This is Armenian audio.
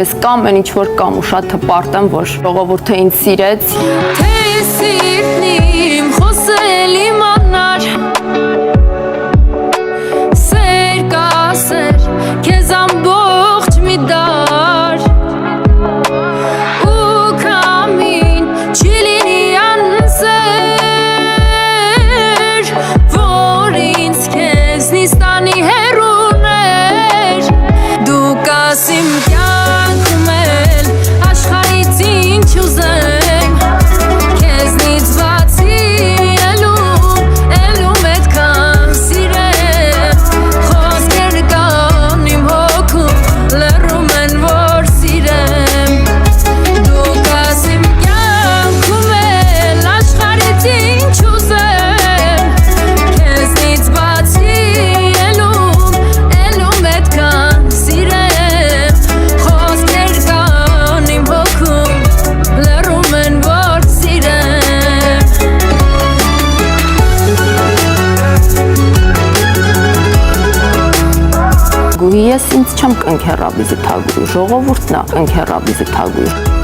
այսպես կամ այն ինչ որ կամ ու շատ հպարտ եմ, որ ժողովուրդը ինձ սիրեց։ Թե սիրտն իմ խոսել իմանար, սեր կասեր քեզ ամբողջ մի դար, ու կամին չի լինի անսեր, որ ինձ քեզնից տանի հեռուներ, դու կաս իմ կյանքում էլ աշխարհից ինչ ուզեմ, քեզնից բացի ելում այդքան սիրեմ, խոսքեր կան իմ հոգում լռում են որ սիրեմ, դու կաս իմ կյանքում էլ աշխարհից ինչ ուզեմ, քեզնից բացի ելում այդքան սիրեմ, խոսքեր կան իմ հոգում լռում են որ սիրեմ։ Ես ինձ չեմ կնքեռա վիզիտագրու, ժողովուրդն է կնքեռա վիզիտագրու։